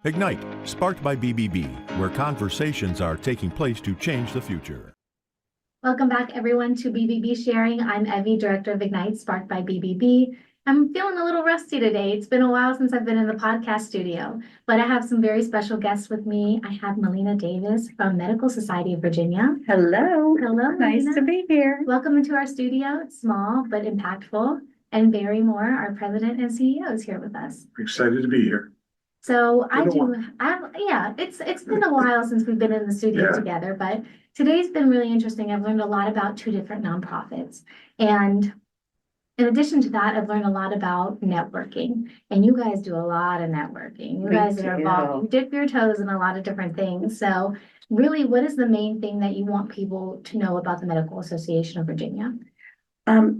Ignite, sparked by BBB, where conversations are taking place to change the future. Welcome back, everyone, to BBB Sharing. I'm Evie, Director of Ignite, sparked by BBB. I'm feeling a little rusty today. It's been a while since I've been in the podcast studio, but I have some very special guests with me. I have Melina Davis from Medical Society of Virginia. Hello. Hello, Nice Melina. to be here. Welcome into our studio. It's small but impactful. And Barry Moore, our President and CEO, is here with us. Excited to be here. So it's been a while since we've been in the studio together, but today's been really interesting. I've learned a lot about two different nonprofits. And in addition to that, I've learned a lot about networking. And you guys do a lot of networking. You guys are involved, you dip your toes in a lot of different things. So really, what is the main thing that you want people to know about the Medical Association of Virginia?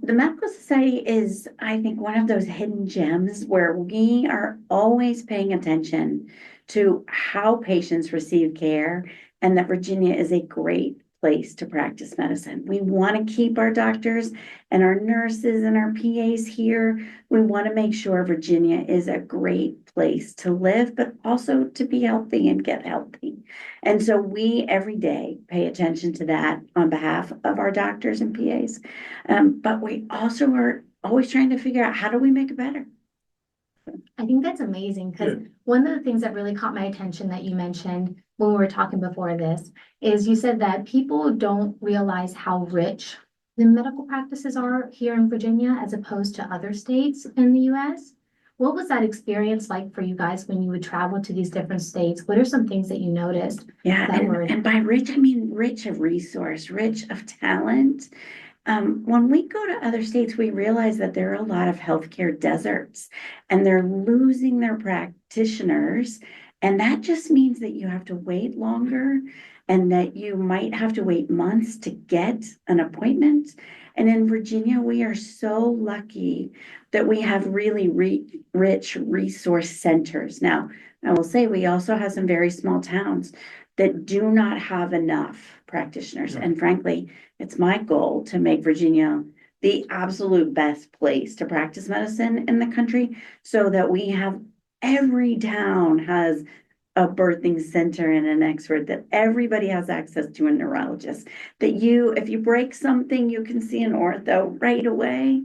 The Medical Society is, I think, one of those hidden gems where we are always paying attention to how patients receive care, and that Virginia is a great place to practice medicine. We want to keep our doctors and our nurses and our PAs here. We want to make sure Virginia is a great place to live, but also to be healthy and get healthy. And so we every day pay attention to that on behalf of our doctors and PAs. But we also are always trying to figure out, how do we make it better? I think that's amazing, because one of the things that really caught my attention that you mentioned when we were talking before this is you said that people don't realize how rich the medical practices are here in Virginia as opposed to other states in the US. What was that experience like for you guys when you would travel to these different states? What are some things that you noticed? And by rich, I mean rich of resource, rich of talent. When we go to other states, we realize that there are a lot of healthcare deserts, and they're losing their practitioners. And that just means that you have to wait longer, and that you might have to wait months to get an appointment. And in Virginia, we are so lucky that we have really rich resource centers. Now, I will say we also have some very small towns that do not have enough practitioners. And frankly, it's my goal to make Virginia the absolute best place to practice medicine in the country, so that we have every town has a birthing center and an expert, that everybody has access to a neurologist, that if you break something, you can see an ortho right away.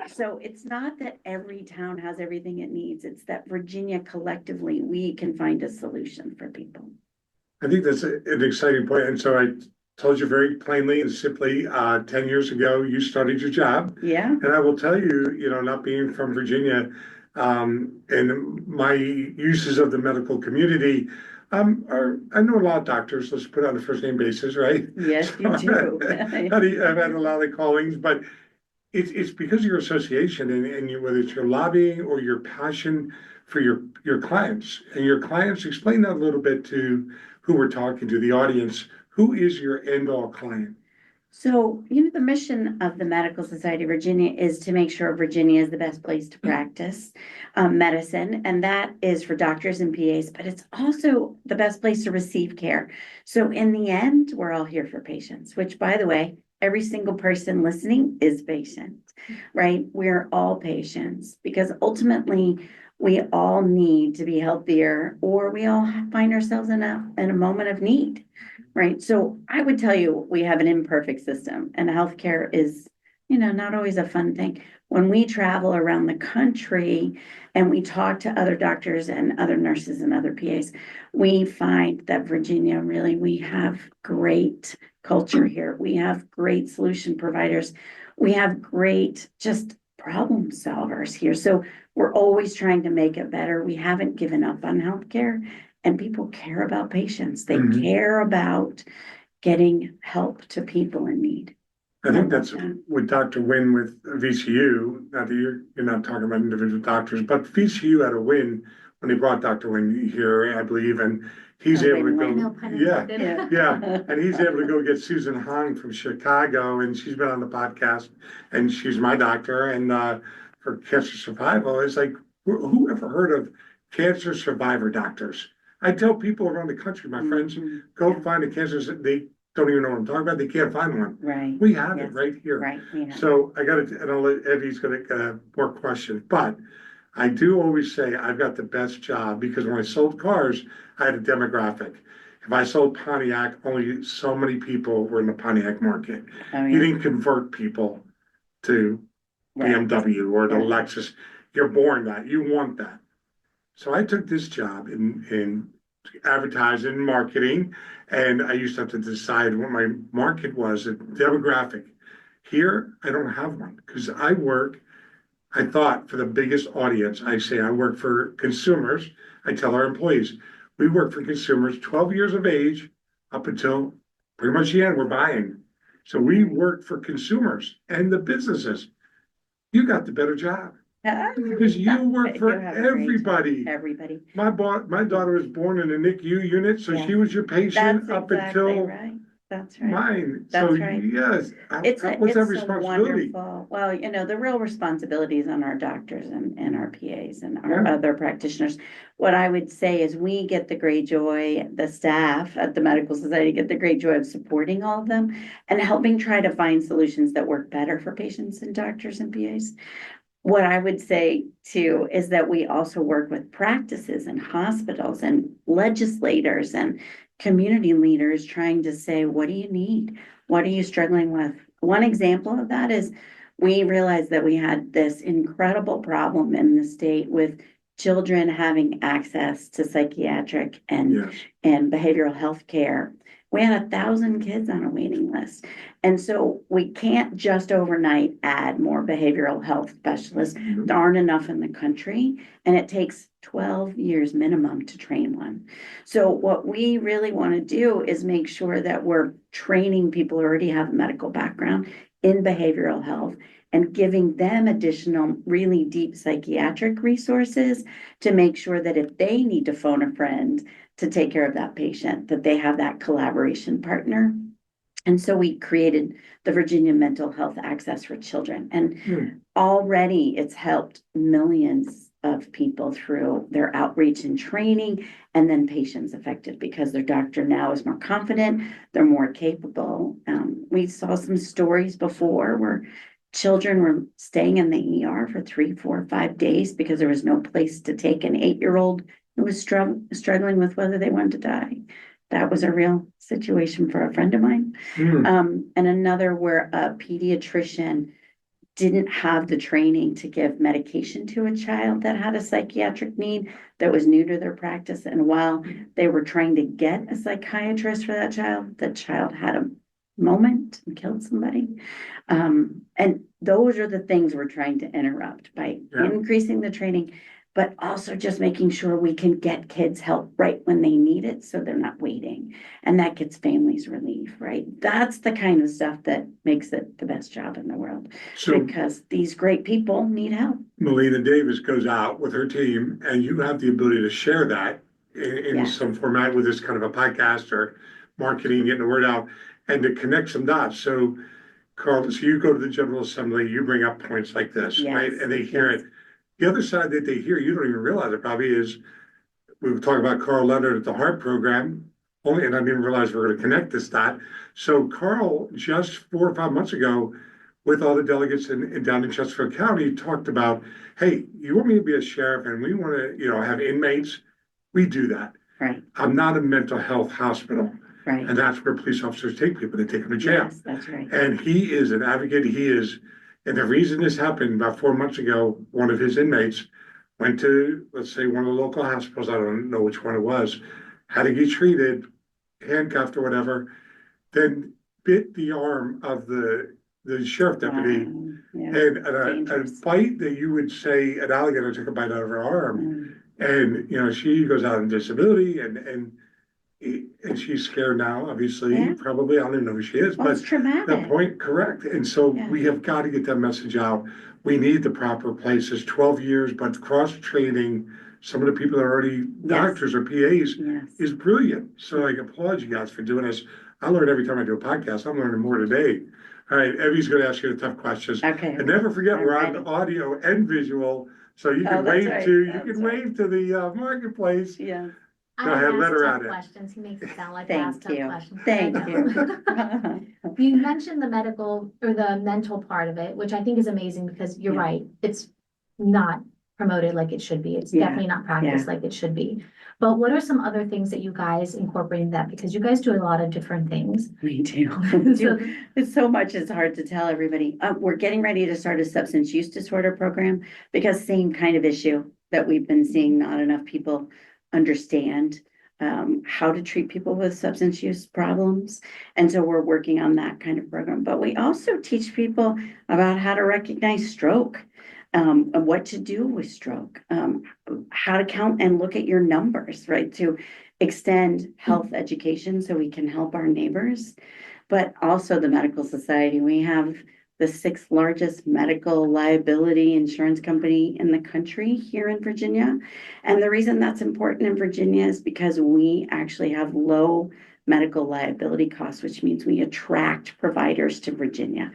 So it's not that every town has everything it needs. It's that Virginia collectively, we can find a solution for people. I think that's an exciting point. And so I told you very plainly and simply, 10 years ago, you started your job. Yeah. And I will tell you, not being from Virginia, and my uses of the medical community, I know a lot of doctors, let's put it on a first name basis, right? Yes, you do. I've had a lot of callings, but it's because of your association and whether it's your lobbying or your passion for your clients. And your clients, explain that a little bit to who we're talking to, the audience. Who is your end-all client? So, the mission of the Medical Society of Virginia is to make sure Virginia is the best place to practice medicine. And that is for doctors and PAs, but it's also the best place to receive care. So in the end, we're all here for patients, which, by the way, every single person listening is patient, right? We're all patients, because ultimately we all need to be healthier, or we all find ourselves in a moment of need. Right. So I would tell you, we have an imperfect system, and healthcare is, not always a fun thing. When we travel around the country and we talk to other doctors and other nurses and other PAs, we find that Virginia, really, we have great culture here. We have great solution providers. We have great just problem solvers here. So we're always trying to make it better. We haven't given up on healthcare. And people care about patients. They care about getting help to people in need. I think that's with Dr. Wynn with VCU. Not that you're not talking about individual doctors, but VCU had a win when they brought Dr. Wynn here, I believe, and he's able to go. And he's able to go get Susan Hong from Chicago, and she's been on the podcast, and she's my doctor, and for cancer survival, it's like, who ever heard of cancer survivor doctors? I tell people around the country, my friends, go find a cancer. They don't even know what I'm talking about. They can't find one. Right. We have it right here. Right. So I got to, and I'll let Evie's going to get more questions. But I do always say I've got the best job because when I sold cars, I had a demographic. If I sold Pontiac, only so many people were in the Pontiac market. Oh, You yeah. didn't convert people to Right. BMW or the Yeah. Lexus. You're born that. You want that. So I took this job in advertising and marketing, and I used to have to decide what my market was, a demographic. Here, I don't have one because I thought for the biggest audience, I say I work for consumers. I tell our employees, we work for consumers 12 years of age up until pretty much the end, we're buying. So we work for consumers and the businesses. You got the better job because you work for everybody. Everybody. My daughter was born in a NICU unit, so Yeah. she was your patient That's up exactly until right. That's right. mine. That's So right. yes, It's what's that a responsibility? wonderful, well, you know, the real responsibility is on our doctors and our PAs and our Yeah. other practitioners. What I would say is we get the great joy, the staff at the Medical Society get the great joy of supporting all of them and helping try to find solutions that work better for patients and doctors and PAs. What I would say too is that we also work with practices and hospitals and legislators and community leaders trying to say, what do you need? What are you struggling with? One example of that is we realized that we had this incredible problem in the state with children having access to psychiatric Yes. and behavioral health care. We had 1,000 kids on a waiting list. And so we can't just overnight add more behavioral health specialists. There aren't enough in the country, and it takes 12 years minimum to train one. So what we really want to do is make sure that we're training people who already have a medical background in behavioral health and giving them additional really deep psychiatric resources to make sure that if they need to phone a friend to take care of that patient, that they have that collaboration partner. And so we created the Virginia Mental Health Access for Children. And already it's helped millions of people through their outreach and training, and then patients affected because their doctor now is more confident, they're more capable. We saw some stories before where children were staying in the ER for 3, 4, 5 days because there was no place to take an 8-year-old who was struggling with whether they wanted to die. That was a real situation for a friend of mine. And another where a pediatrician didn't have the training to give medication to a child that had a psychiatric need that was new to their practice. And while they were trying to get a psychiatrist for that child, the child had a moment and killed somebody. And those are the things we're trying to interrupt by increasing the training, but also just making sure we can get kids help right when they need it so they're not waiting. And that gets families relief, right? That's the kind of stuff that makes it the best job in the world. So because these great people need help. Melina Davis goes out with her team, and you have the ability to share that in some format with this kind of a podcast or marketing, getting the word out, and to connect some dots. So, Carl, so you go to the General Assembly, you bring up points like this, right? And they hear it. The other side that they hear, you don't even realize it probably is, we were talking about Carl Leonard at the heart program, only, and I didn't even realize we were going to connect this dot. So Carl, just 4 or 5 months ago, with all the delegates down in Chesterfield County, talked about, hey, you want me to be a sheriff and we want to, have inmates? We do that. Right. I'm not a mental health hospital. Right. And that's where police officers take people, they take them to jail. Yes, that's right. And he is an advocate. And the reason this happened about 4 months ago, one of his inmates went to, let's say, one of the local hospitals, I don't know which one it was, had to get treated, handcuffed or whatever, then bit the arm of the sheriff deputy. Wow. Yeah. And a bite that you would say an alligator took a bite out of her arm. And, she goes out on disability and she's scared now, obviously, probably. I don't even know who she is, Well, but it's traumatic. the point, correct. And so we have got to get that message out. We need the proper places, 12 years, but cross-training some of the people that are already doctors or PAs is brilliant. So I applaud you guys for doing this. I learn every time I do a podcast. I'm learning more today. All right, Evie's going to ask you the tough questions. Okay. And never forget, we're on audio and visual, so you can wave to the marketplace. Yeah. Go ahead, let her at it. Questions. He makes it sound like I ask tough questions. Thank you. You mentioned the medical or the mental part of it, which I think is amazing because you're right. It's not promoted like it should be. It's Yeah, definitely not practiced like it should be. But what are some other things that you guys incorporate in that? Because you guys do a lot of different things. We do. So- It's so much, it's hard to tell everybody. We're getting ready to start a substance use disorder program because same kind of issue that we've been seeing, not enough people understand how to treat people with substance use problems. And so we're working on that kind of program. But we also teach people about how to recognize stroke, and what to do with stroke, how to count and look at your numbers, right? To extend health education so we can help our neighbors. But also the medical society. We have the 6th largest medical liability insurance company in the country here in Virginia. And the reason that's important in Virginia is because we actually have low medical liability costs, which means we attract providers to Virginia.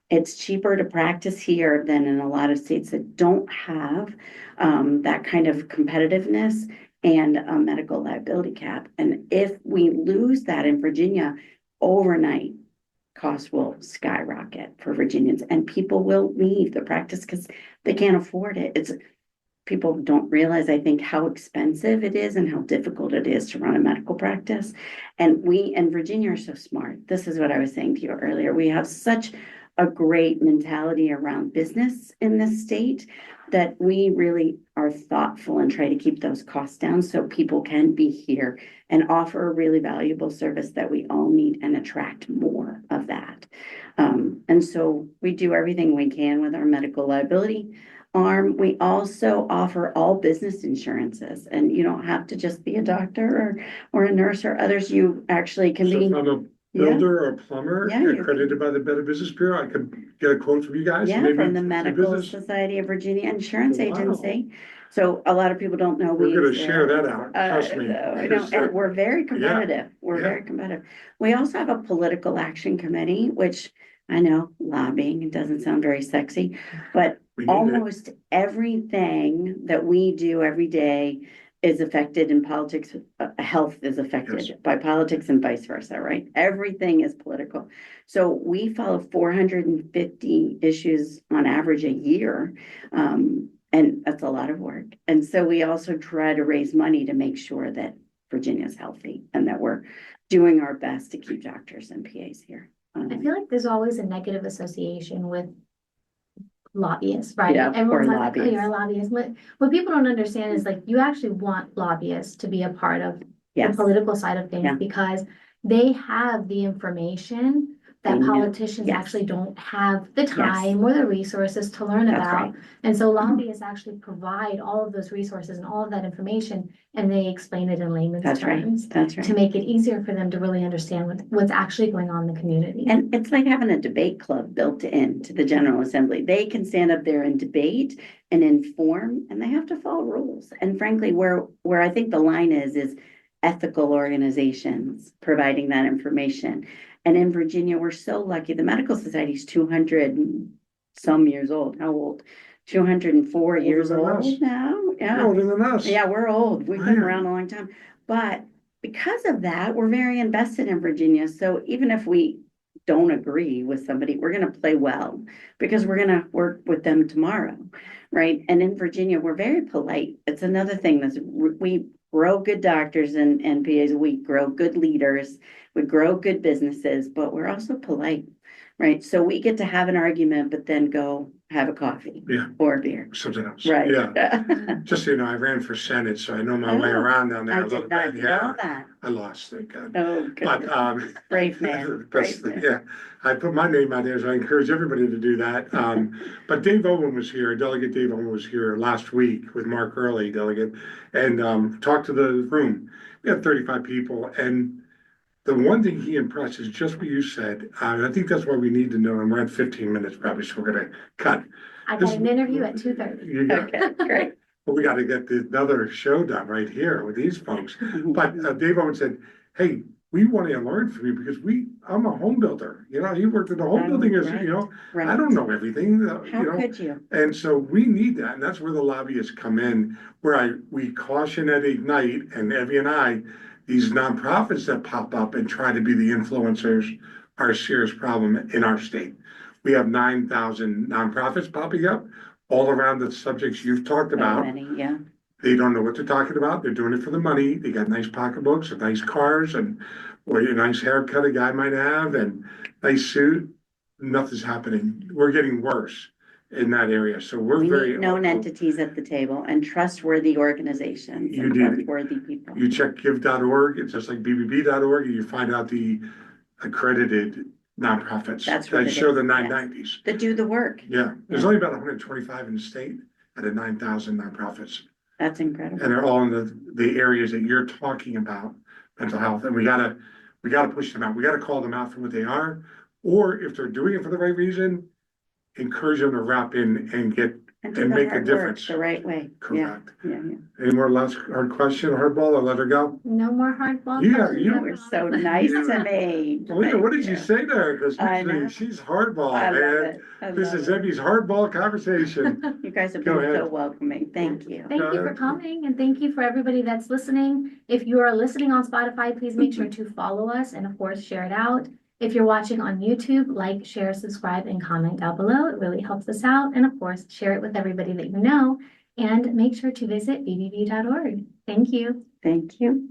It's cheaper to practice here than in a lot of states that don't have that kind of competitiveness and a medical liability cap. And if we lose that in Virginia, overnight costs will skyrocket for Virginians, and people will leave the practice because they can't afford it. People don't realize, I think, how expensive it is and how difficult it is to run a medical practice. And we in Virginia are so smart. This is what I was saying to you earlier. We have such a great mentality around business in this state that we really are thoughtful and try to keep those costs down so people can be here and offer a really valuable service that we all need and attract more of that. And so we do everything we can with our medical liability arm. We also offer all business insurances, and you don't have to just be a doctor or a nurse or others. You actually can So be. if I'm a builder or a plumber accredited by the Better Business Bureau, I could get a quote from you guys? Yeah, maybe from the for Medical business? Society of Virginia Insurance Wow. Agency. So a lot of people don't know. We're gonna use share their- that out, trust me. I know, and we're very competitive. We're yeah. very competitive. We also have a political action committee, which I know lobbying, it doesn't sound very sexy, but We need it. almost everything that we do every day is affected in politics. Health is affected Yes. by politics and vice versa, right? Everything is political. So we follow 450 issues on average a year. And that's a lot of work. And so we also try to raise money to make sure that Virginia's healthy and that we're doing our best to keep doctors and PAs here. I feel like there's always a negative association with lobbyists, right? Yeah, Everyone's or like, oh, you're a lobbyist. What people don't understand is like, you actually want lobbyists to be a part of the Yes, political side of things Yeah. because they have the information They that know. politicians Yes. actually don't have the time or the resources to learn That's about. right. And so lobbyists actually provide all of those resources and all of that information, and they explain it in layman's That's right. terms That's to right. make it easier for them to really understand what's actually going on in the community. And it's like having a debate club built into the General Assembly. They can stand up there and debate and inform, and they have to follow rules. And frankly, where I think the line is ethical organizations providing that information. And in Virginia, we're so lucky. The Medical Society is 200 and some years old. How old? 204 Older years than old us. now. Yeah. Older than us. Yeah, we're old. We've been Man. around a long time. But because of that, we're very invested in Virginia. So even if we don't agree with somebody, we're going to play well because we're going to work with them tomorrow, right? And in Virginia, we're very polite. It's another thing that's we grow good doctors and PAs. We grow good leaders. We grow good businesses, but we're also polite, right? So we get to have an argument, but then go have a coffee or a beer. Something else. Right. Yeah. Just so you know, I ran for Senate, so I know my way around down there I a little did not bit. know Yeah. that. I lost, thank God. Oh, good. But Brave man. Brave man. yeah, I put my name out there, so I encourage everybody to do that. But Dave Owen was here, Delegate Dave Owen was here last week with Mark Early, delegate, and talked to the room. We had 35 people, and the one thing he impressed is just what you said. I think that's why we need to know, and we're at 15 minutes probably, so we're gonna cut. I got an interview at 2:30. You got, Okay, great. but we gotta get another show done right here with these folks. But Dave Owen said, hey, we want to learn from you because I'm a home builder. You know, he worked in the home building as, Right, you know, right. I don't know everything, How you know. could you? And so we need that, and that's where the lobbyists come in, where we caution at Ignite and Evie and I, these nonprofits that pop up and try to be the influencers are a serious problem in our state. We have 9,000 nonprofits popping up. all around the subjects you've talked So about. many, yeah. They don't know what they're talking about. They're doing it for the money. They got nice pocketbooks and nice cars and or a nice haircut a guy might have and nice suit. Nothing's happening. We're getting worse in that area. So we're We very need known entities at the table and trustworthy organizations You and do. trustworthy people. You check give.org, it's just like bbb.org, and you find out the accredited nonprofits That's what that it show is, the yes. 990s. That do the work. Yeah, there's Yeah. only about 125 in the state out of 9,000 nonprofits. That's incredible. And they're all in the areas that you're talking about, mental health, and we gotta push them out. We gotta call them out for what they are. Or if they're doing it for the right reason, encourage them to wrap in and do and the make a hard work difference. The right way. Yeah, Correct. yeah. Any more last hard question, hardball, or let her go? No more hardball. Yeah, questions, you You were so nice to me. Melina, what did Thank you say there? Because I know. she's hardball, I love man. it. I This love is it. Emmy's hardball conversation. You guys have Go been so ahead. welcoming. Thank you. Thank you for coming and thank you for everybody that's listening. If you are listening on Spotify, please make sure to follow us and of course, share it out. If you're watching on YouTube, like, share, subscribe, and comment down below. It really helps us out. And of course, share it with everybody that you know. And make sure to visit bbb.org. Thank you. Thank you.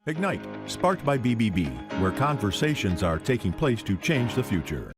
Ignite, sparked by BBB, where conversations are taking place to change the future.